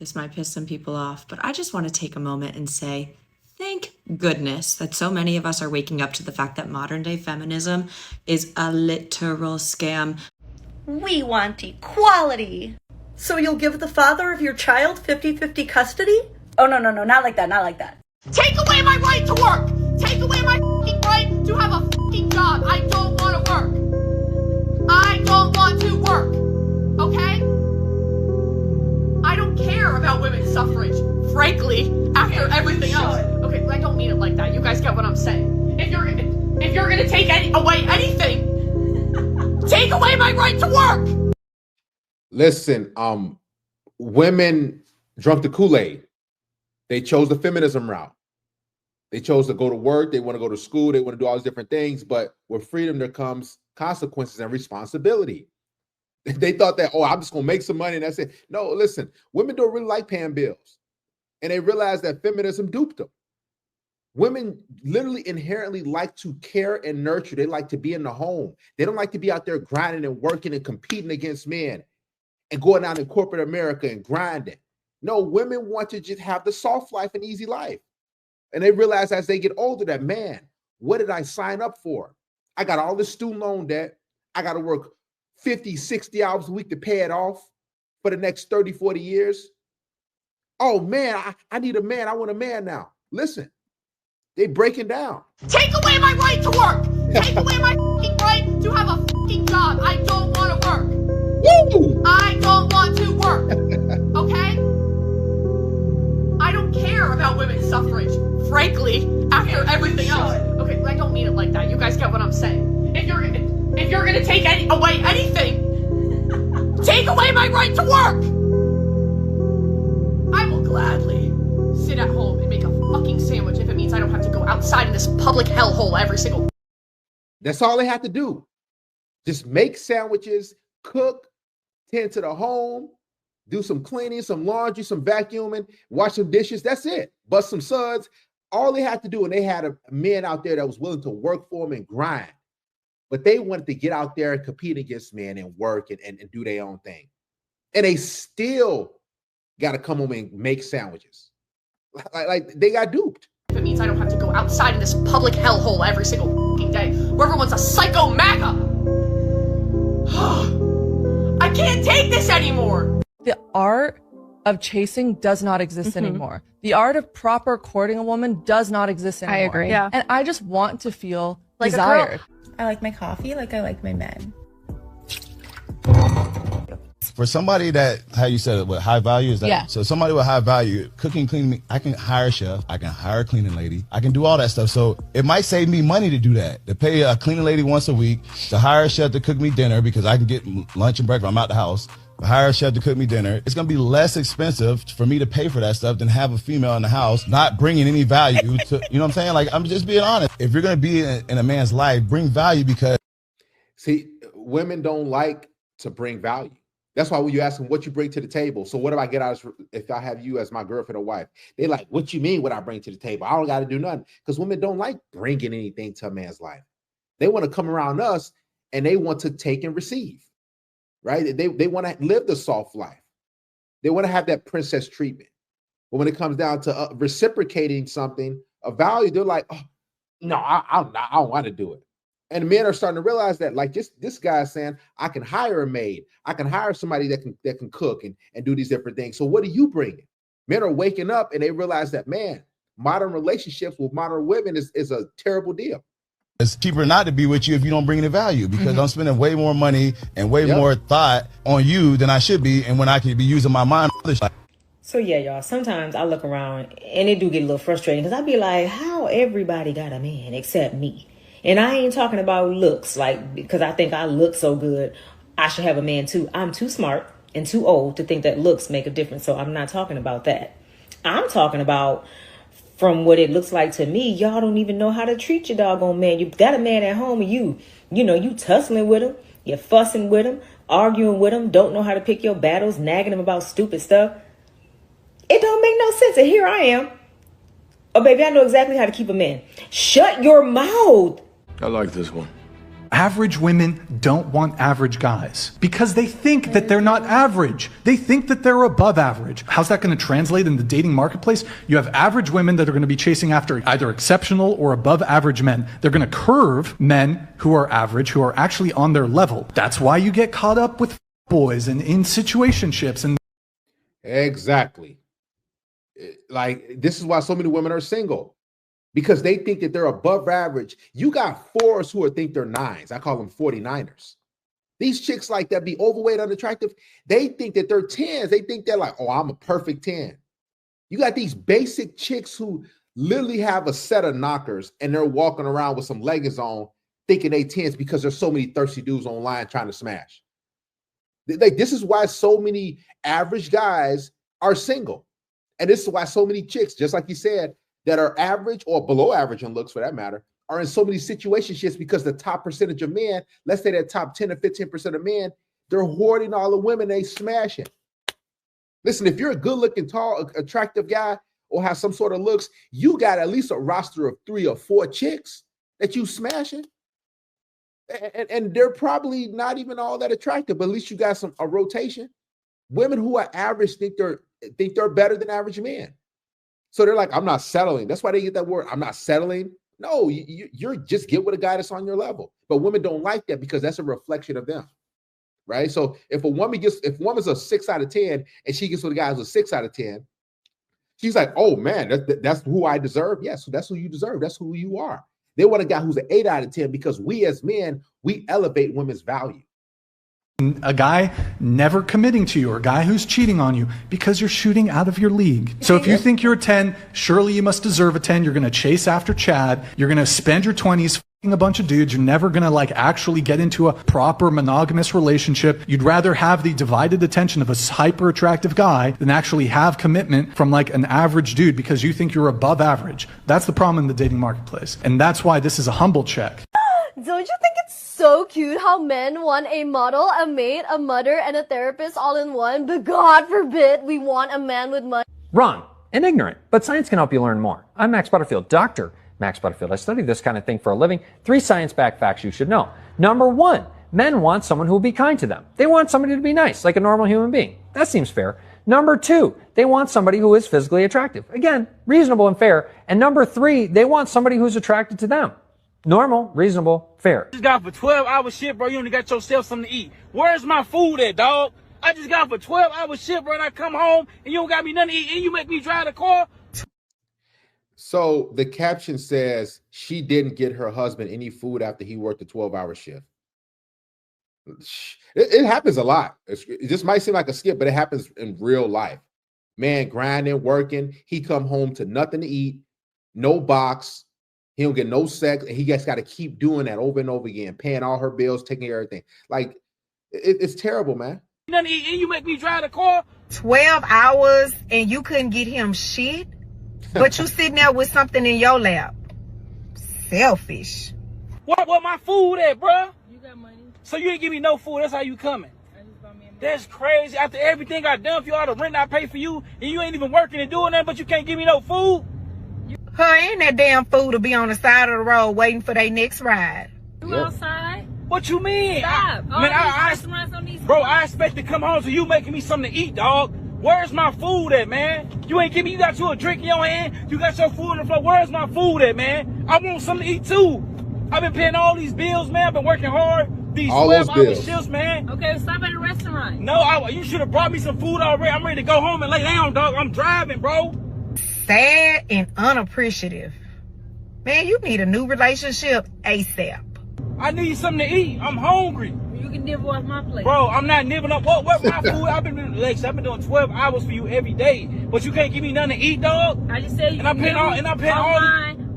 This might piss some people off, but I just want to take a moment and say, thank goodness that so many of us are waking up to the fact that modern day feminism is a literal scam. We want equality. So you'll give the father of your child 50-50 custody? Oh, no, not like that, not like that. Take away my right to work! Take away my right to have a job! I don't want to work! I don't want to work! Okay? I don't care about women's suffrage, frankly, after everything else. Okay, I don't mean it like that. You guys get what I'm saying. If you're gonna take away anything, take away my right to work! Listen, women drunk the Kool-Aid. They chose the feminism route. They chose to go to work. They want to go to school. They want to do all these different things. But with freedom, there comes consequences and responsibility. They thought that, oh, I'm just going to make some money and that's it. No, listen, women don't really like paying bills. And they realized that feminism duped them. Women literally inherently like to care and nurture. They like to be in the home. They don't like to be out there grinding and working and competing against men and going out in corporate America and grinding. No, women want to just have the soft life and easy life. And they realize as they get older that, man, what did I sign up for? I got all this student loan debt. I got to work 50, 60 hours a week to pay it off for the next 30, 40 years. Oh, man, I need a man. I want a man now. Listen, they breaking down. Take away my right to work. Take away my right to have a job. I don't want to work. Woo! I don't want to work. Okay? I don't care about women's suffrage, frankly, after everything else. Okay, I don't mean it like that. You guys get what I'm saying. If you're gonna take away anything, take away my right to work. I will gladly sit at home and make a fucking sandwich if it means I don't have to go outside in this public hellhole every single. That's all they have to do. Just make sandwiches, cook, tend to the home, do some cleaning, some laundry, some vacuuming, wash some dishes. That's it. Bust some suds. All they had to do, and they had a men out there that was willing to work for them and grind. But they wanted to get out there and compete against men and work and do their own thing. And they still got to come home and make sandwiches. Like they got duped. If it means I don't have to go outside in this public hellhole every single fucking day where everyone's a psycho MAGA. I can't take this anymore. The art of chasing does not exist anymore. The art of proper courting a woman does not exist anymore. I agree. Yeah. And I just want to feel like desired. I like my coffee like I like my men. For somebody that, how you said it, with high value, is that? Yeah. So somebody with high value, cooking, cleaning, I can hire a chef, I can hire a cleaning lady, I can do all that stuff. So it might save me money to do that, to pay a cleaning lady once a week, to hire a chef to cook me dinner because I can get lunch and breakfast. I'm out the house. Hire a chef to cook me dinner. It's going to be less expensive for me to pay for that stuff than have a female in the house not bringing any value to, you know what I'm saying? Like, I'm just being honest. If you're going to be in a man's life, bring value because. See, women don't like to bring value. That's why when you ask them what you bring to the table. So what do I get out of if I have you as my girlfriend or wife? They like, what you mean what I bring to the table? I don't got to do nothing. Because women don't like bringing anything to a man's life. They want to come around us and they want to take and receive. Right? They want to live the soft life. They want to have that princess treatment. But when it comes down to reciprocating something of value, they're like, oh, no, I don't want to do it. And men are starting to realize that, like this guy is saying, I can hire a maid. I can hire somebody that can cook and do these different things. So what are you bringing? Men are waking up and they realize that, man, modern relationships with modern women is a terrible deal. It's cheaper not to be with you if you don't bring any value because I'm spending way more money and way more thought on you than I should be. And when I could be using my mind. So yeah, y'all, sometimes I look around and it do get a little frustrating because I be like, how everybody got a man except me? And I ain't talking about looks, like, because I think I look so good, I should have a man too. I'm too smart and too old to think that looks make a difference. So I'm not talking about that. I'm talking about from what it looks like to me, y'all don't even know how to treat your doggone man. You got a man at home and you tussling with him, you're fussing with him, arguing with him, don't know how to pick your battles, nagging him about stupid stuff. It don't make no sense. And here I am. Oh, baby, I know exactly how to keep a man. Shut your mouth. I like this one. Average women don't want average guys because they think that they're not average. They think that they're above average. How's that going to translate in the dating marketplace? You have average women that are going to be chasing after either exceptional or above average men. They're going to curve men who are average, who are actually on their level. That's why you get caught up with boys and in situationships. And exactly. Like, this is why so many women are single, because they think that they're above average. You got fours who think they're nines. I call them 49ers. These chicks like that be overweight, unattractive. They think that they're 10s. They think they're like, oh, I'm a perfect 10. You got these basic chicks who literally have a set of knockers and they're walking around with some leggings on thinking they 10s because there's so many thirsty dudes online trying to smash. Like, this is why so many average guys are single. And this is why so many chicks, just like you said, that are average or below average in looks for that matter, are in so many situationships, because the top percentage of men, let's say that top 10 or 15% of men, they're hoarding all the women they smashing. Listen, if you're a good looking, tall, attractive guy or have some sort of looks, you got at least a roster of 3 or 4 chicks that you smashing. And they're probably not even all that attractive, but at least you got a rotation. Women who are average think they're better than average men. So they're like, I'm not settling. That's why they get that word. I'm not settling. No, you're just get with a guy that's on your level. But women don't like that because that's a reflection of them, right? So if woman's a 6 out of 10 and she gets with a guy who's a 6 out of 10, she's like, oh man, that's who I deserve. Yes, that's who you deserve. That's who you are. They want a guy who's an 8 out of 10 because we as men, we elevate women's value. A guy never committing to you, or a guy who's cheating on you because you're shooting out of your league. So if you think you're a 10, surely you must deserve a 10. You're going to chase after Chad. You're going to spend your 20s fucking a bunch of dudes. You're never going to like actually get into a proper monogamous relationship. You'd rather have the divided attention of a hyper attractive guy than actually have commitment from like an average dude because you think you're above average. That's the problem in the dating marketplace. And that's why this is a humble check. Don't you think it's so cute how men want a model, a maid, a mother, and a therapist all in one? But God forbid we want a man with money. Wrong and ignorant, but science can help you learn more. I'm Max Butterfield, Dr. Max Butterfield. I study this kind of thing for a living. 3 science-backed facts you should know. Number 1, men want someone who will be kind to them. They want somebody to be nice, like a normal human being. That seems fair. Number 2, they want somebody who is physically attractive. Again, reasonable and fair. And number 3, they want somebody who's attracted to them. Normal, reasonable, fair. I just got for 12-hour shift, bro. You only got yourself something to eat. Where's my food at, dog? I just got for 12-hour shift, bro, and I come home and you don't got me nothing to eat and you make me drive the car? So the caption says she didn't get her husband any food after he worked a 12-hour shift. It happens a lot. It just might seem like a skip, but it happens in real life. Man grinding, working. He come home to nothing to eat, no box. He don't get no sex, and he just got to keep doing that over and over again, paying all her bills, taking care of everything. Like, it's terrible, man. Nothing to eat and you make me drive the car? 12 hours and you couldn't get him shit, but you sitting there with something in your lap. Selfish. What my food at, bro? You got money. So you ain't give me no food. That's how you coming. That's crazy. After everything I done for you, all the rent I pay for you, and you ain't even working and doing nothing, but you can't give me no food? Her and that damn fool to be on the side of the road waiting for their next ride. You outside? What you mean? Stop. I expect to come home to you making me something to eat, dog. Where's my food at, man? You ain't give me, you got you a drink in your hand, you got your food on the floor. Where's my food at, man? I want something to eat too. I've been paying all these bills, man. I've been working hard. These 12-hour shifts, man. Okay, stop at a restaurant. No, you should have brought me some food already. I'm ready to go home and lay down, dog. I'm driving, bro. Sad and unappreciative. Man, you need a new relationship ASAP. I need something to eat. I'm hungry. You can nibble off my plate. Bro, I'm not nibbling up. What my food? I've been doing Lex. I've been doing 12 hours for you every day, but you can't give me nothing to eat, dog. I just said you can paying all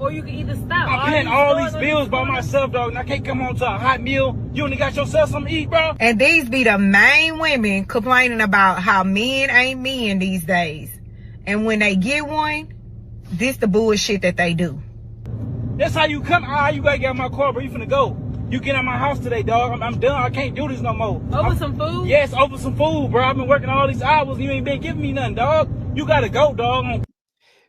or you can either stop. I'm paying all these bills by myself, dog, and I can't come home to a hot meal. You only got yourself something to eat, bro. And these be the main women complaining about how men ain't men these days. And when they get one, this the bullshit that they do. That's how you come. You gotta get out my car, bro. You finna go. You get out of my house today, dog. I'm done. I can't do this no more. Over some food? Yes, over some food, bro. I've been working all these hours. You ain't been giving me nothing, dog. You gotta go, dog.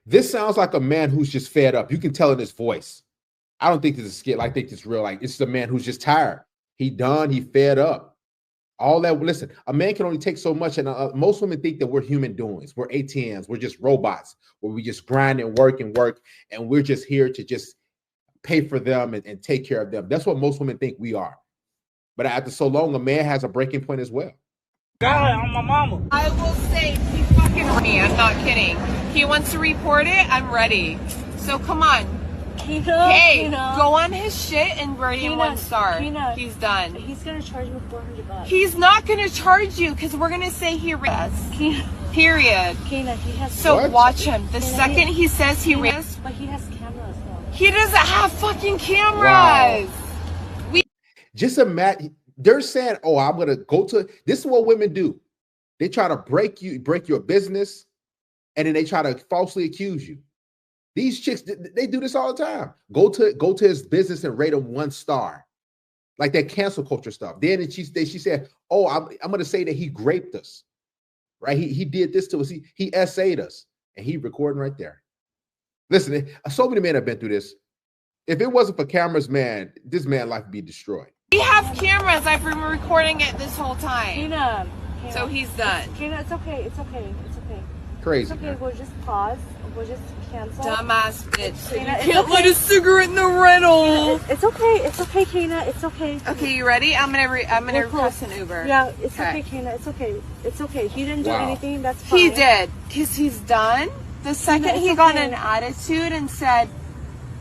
This sounds like a man who's just fed up. You can tell in his voice. I don't think this is a skit. I think it's real. Like, it's a man who's just tired. He done. He fed up. All that. Listen, a man can only take so much, and most women think that we're human doings. We're ATMs. We're just robots where we just grind and work, and we're just here to just pay for them and take care of them. That's what most women think we are. But after so long, a man has a breaking point as well. God, I'm my mama. I will say he fucking me. I'm not kidding. He wants to report it. I'm ready. So come on. Hey, go on his shit and rate him 1 star. He's done. He's gonna charge me $400. He's not gonna charge you because we're gonna say he rates. Period. Kina, he has. So What? watch him. The second he says he rates, But he has cameras though. he doesn't have fucking cameras. Just imagine, they're saying, oh, I'm going to go to, this is what women do. They try to break your business, and then they try to falsely accuse you. These chicks, they do this all the time. Go to his business and rate him 1 star. Like that cancel culture stuff. Then she said, oh, I'm going to say that he raped us, right? He did this to us. He essayed us, and he recording right there. Listen, so many men have been through this. If it wasn't for cameras, man, this man's life would be destroyed. We have cameras. I've been recording it this whole time. Kina, So he's done. Kina, it's okay. It's okay. It's okay. Crazy. It's okay. Man. We'll just pause. We'll just cancel. Dumbass bitch. Kina, You it's can't okay. light a cigarette in the rental. It's okay. It's okay, Kina. It's okay. Okay, you ready? I'm gonna We're request close. an Uber. Yeah, it's okay, Kina. It's okay. It's okay. He didn't do Wow. anything. That's fine. He did, because he's done. The second Kina, he it's got okay. an attitude and said,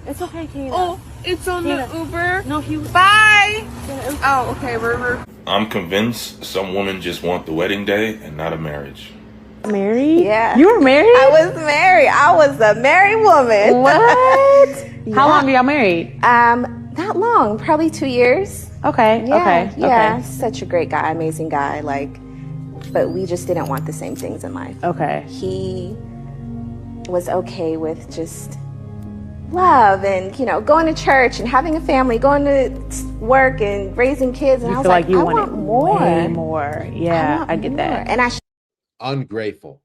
It's okay, Kina. oh, it's on Kina. the Uber. No, he was. Bye. Kina, it was- Oh, okay, we're I'm convinced some women just want the wedding day and not a marriage. Married? Yeah. You were married? I was married. I was a married woman. What? Yeah. How long are y'all married? Not long, probably 2 years. Okay, Yeah, yeah. okay. Such a great guy, amazing guy. Like, but we just didn't want the same things in life. Okay. He was okay with just love and, you know, going to church and having a family, going to work and raising kids. And You I was feel like you I wanted want more. way more. Yeah, I get that. And I Ungrateful.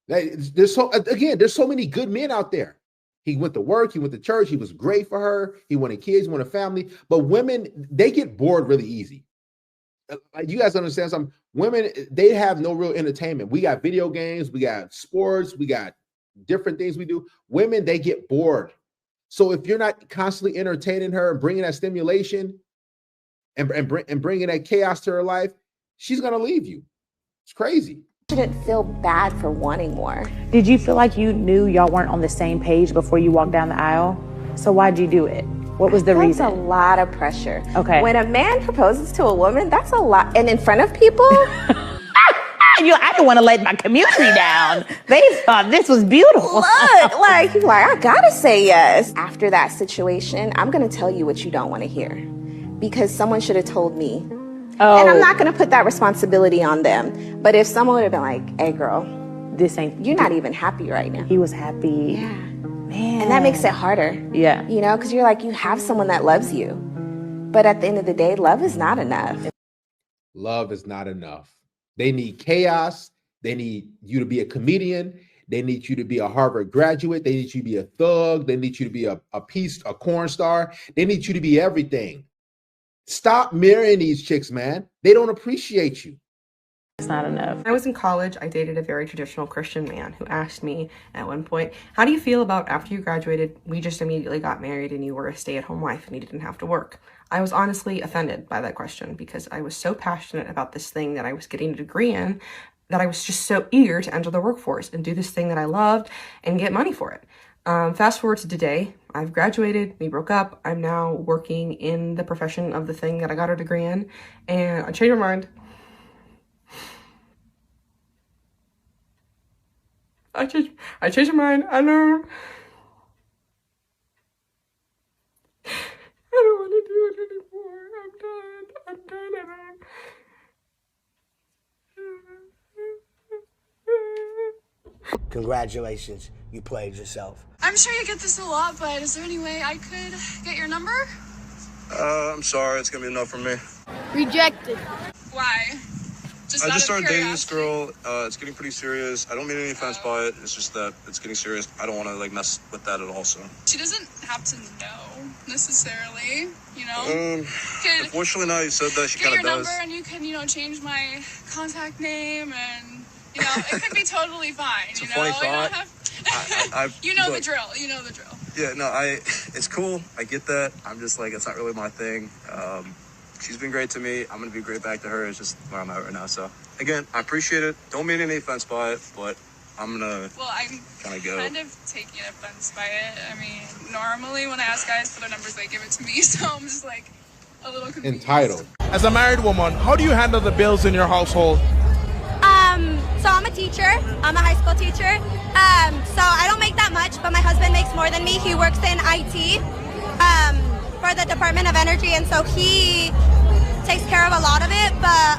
There's so many good men out there. He went to work, he went to church, he was great for her, he wanted kids, he wanted a family. But women, they get bored really easy. You guys understand something? Women, they have no real entertainment. We got video games, we got sports, we got different things we do. Women, they get bored. So if you're not constantly entertaining her and bringing that stimulation and bringing that chaos to her life, she's going to leave you. It's crazy. shouldn't feel bad for wanting more. Did you feel like you knew y'all weren't on the same page before you walked down the aisle? So why'd you do it? What was the reason? That's a lot of pressure. Okay. When a man proposes to a woman, that's a lot. And in front of people, I didn't want to let my community down. They thought this was beautiful. look, like, you're like, I gotta say yes. After that situation, I'm gonna tell you what you don't want to hear. Because someone should have told me. Oh. And I'm not gonna put that responsibility on them. But if someone would have been like, hey girl, you're not even happy right now. He was happy. Yeah. Man. And that makes it harder. Yeah. You know, because you're like, you have someone that loves you. But at the end of the day, love is not enough. Love is not enough. They need chaos. They need you to be a comedian. They need you to be a Harvard graduate. They need you to be a thug. They need you to be a corn star. They need you to be everything. Stop marrying these chicks, man. They don't appreciate you. It's not enough. When I was in college, I dated a very traditional Christian man who asked me at one point, how do you feel about after you graduated, we just immediately got married and you were a stay-at-home wife and you didn't have to work? I was honestly offended by that question because I was so passionate about this thing that I was getting a degree in that I was just so eager to enter the workforce and do this thing that I loved and get money for it. Fast forward to today, I've graduated, we broke up, I'm now working in the profession of the thing that I got a degree in, and I changed my mind. I changed my mind. I don't want to do it anymore. I'm done. Congratulations, you played yourself. I'm sure you get this a lot, but is there any way I could get your number? I'm sorry, it's gonna be enough for me. Rejected. Why? Just I just started dating this girl. It's getting pretty serious. I don't mean any offense by it. It's just that it's getting serious. I don't want to like mess with that at all. So she doesn't have to know necessarily, you know. Unfortunately, now you said that she Get kind your of does. number and you can, you know, change my contact name and you know it could be totally fine. It's you a know, funny we don't thought. have. You know look, the drill. You know the drill. Yeah, no, it's cool. I get that. I'm just like, it's not really my thing. She's been great to me. I'm going to be great back to her. It's just where I'm at right now. So, again, I appreciate it. Don't mean any offense by it, but I'm going to I'm kind of go. kind of taking offense by it. I mean, normally when I ask guys for their numbers, they give it to me. So I'm just like a little confused. Entitled. As a married woman, how do you handle the bills in your household? So I'm a teacher. I'm a high school teacher. So I don't make that much, but my husband makes more than me. He works in IT for the Department of Energy, and so he takes care of a lot of it. But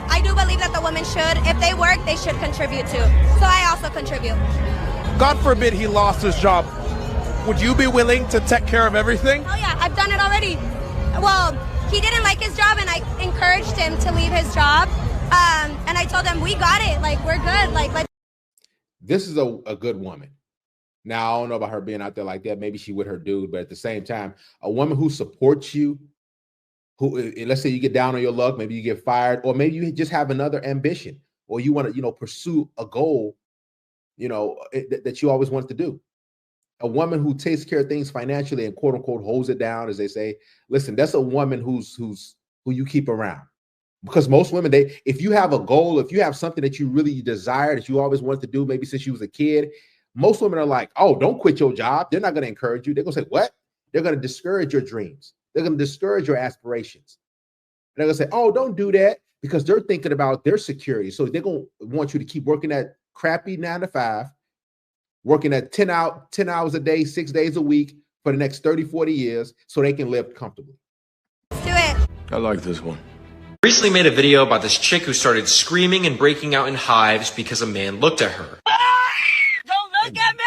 I do believe that the women should, if they work, they should contribute too. So I also contribute. God forbid he lost his job. Would you be willing to take care of everything? Oh yeah, I've done it already. Well, he didn't like his job, and I encouraged him to leave his job. And I told him, we got it. Like, we're good. Like, let's. This is a good woman. Now, I don't know about her being out there like that. Maybe she with her dude, but at the same time, a woman who supports you, who, let's say you get down on your luck, maybe you get fired, or maybe you just have another ambition, or you want to, you know, pursue a goal, you know, that you always wanted to do. A woman who takes care of things financially and quote unquote holds it down, as they say. Listen, that's a woman who you keep around. Because most women, if you have a goal, if you have something that you really desire, that you always wanted to do, maybe since you was a kid, most women are like, oh, don't quit your job. They're not going to encourage you. They're going to say, what? They're going to discourage your dreams. They're going to discourage your aspirations. And they're going to say, oh, don't do that, because they're thinking about their security. So they're going to want you to keep working that crappy 9 to 5, working at 10 hours a day, 6 days a week for the next 30, 40 years so they can live comfortably. Do it. I like this one. Recently made a video about this chick who started screaming and breaking out in hives because a man looked at her. Don't look at me!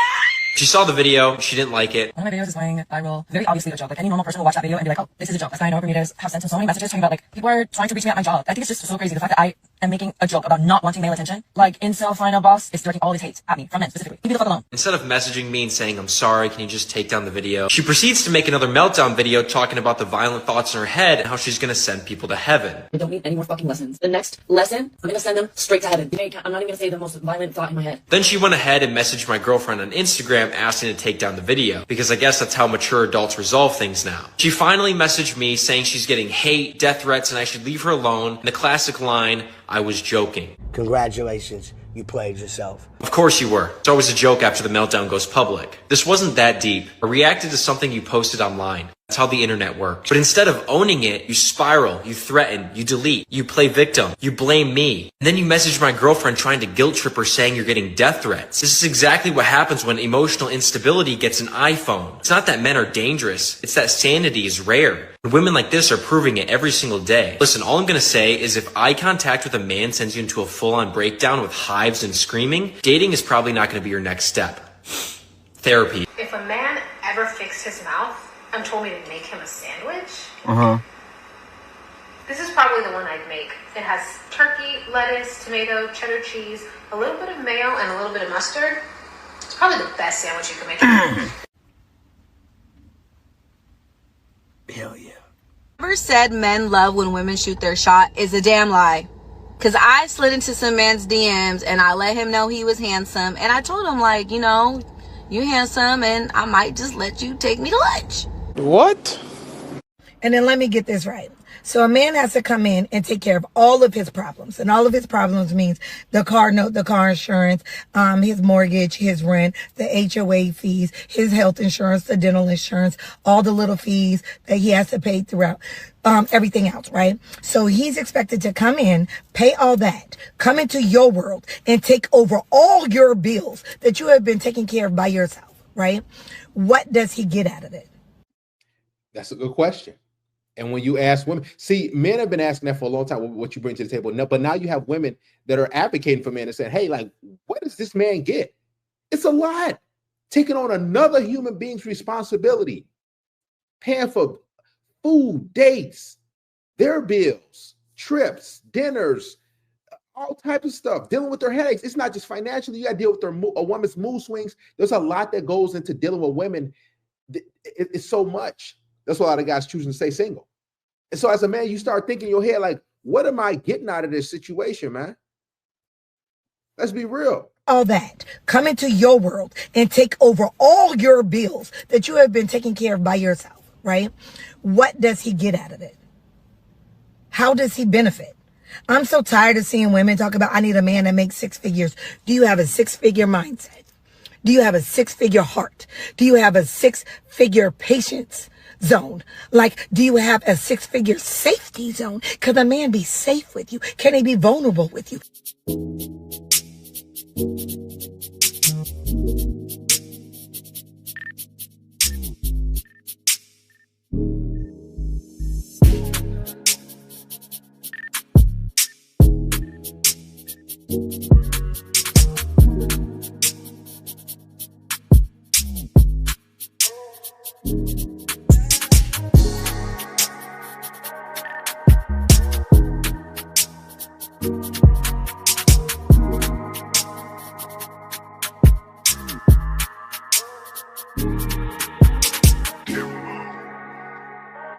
She saw the video, she didn't like it. One of my videos is going viral. Very obviously a joke. Like, any normal person will watch that video and be like, oh, this is a joke. That's not enough for me to have sent him so many messages talking about, like, people are trying to reach me at my job. I think it's just so crazy. The fact that I am making a joke about not wanting male attention. Like, incel final boss is directing all his hate at me, from men specifically. Leave me the fuck alone. Instead of messaging me and saying, I'm sorry, can you just take down the video? She proceeds to make another meltdown video talking about the violent thoughts in her head and how she's gonna send people to heaven. I don't need any more fucking lessons. The next lesson, I'm gonna send them straight to heaven. I'm not even gonna say the most violent thought in my head. Then she went ahead and messaged my girlfriend on Instagram asking to take down the video, because I guess that's how mature adults resolve things now. She finally messaged me saying she's getting hate, death threats, and I should leave her alone. And the classic line, I was joking. Congratulations, you played yourself. Of course you were. It's always a joke after the meltdown goes public. This wasn't that deep. I reacted to something you posted online. That's how the internet works. But instead of owning it, you spiral, you threaten, you delete, you play victim, you blame me. And then you message my girlfriend trying to guilt trip her saying you're getting death threats. This is exactly what happens when emotional instability gets an iPhone. It's not that men are dangerous. It's that sanity is rare. And women like this are proving it every single day. Listen, all I'm gonna say is if eye contact with a man sends you into a full-on breakdown with hives and screaming, dating is probably not gonna be your next step. Therapy. If a man ever fixed his mouth and told me to make him a sandwich, this is probably the one I'd make. It has turkey, lettuce, tomato, cheddar cheese, a little bit of mayo, and a little bit of mustard. It's probably the best sandwich you can make. Hell yeah. Whoever said men love when women shoot their shot is a damn lie. Cause I slid into some man's DMs and I let him know he was handsome. And I told him, like, you know, you're handsome and I might just let you take me to lunch. What? And then let me get this right. So a man has to come in and take care of all of his problems. And all of his problems means the car note, the car insurance, his mortgage, his rent, the HOA fees, his health insurance, the dental insurance, all the little fees that he has to pay throughout, everything else, right? So he's expected to come in, pay all that, come into your world and take over all your bills that you have been taking care of by yourself, right? What does he get out of it? That's a good question. And when you ask women, see, men have been asking that for a long time, what you bring to the table. No, but now you have women that are advocating for men and saying, hey, like, what does this man get? It's a lot. Taking on another human being's responsibility, paying for food, dates, their bills, trips, dinners, all types of stuff, dealing with their headaches. It's not just financially. You got to deal with a woman's mood swings. There's a lot that goes into dealing with women. It's so much. That's why a lot of guys choosing to stay single. And so as a man, you start thinking in your head, like, what am I getting out of this situation, man? Let's be real. All that, come into your world and take over all your bills that you have been taking care of by yourself, right? What does he get out of it? How does he benefit? I'm so tired of seeing women talk about, I need a man that makes 6 figures. Do you have a 6-figure mindset? Do you have a 6-figure heart? Do you have a 6-figure patience zone? Like, do you have a 6-figure safety zone? Can a man be safe with you? Can he be vulnerable with you?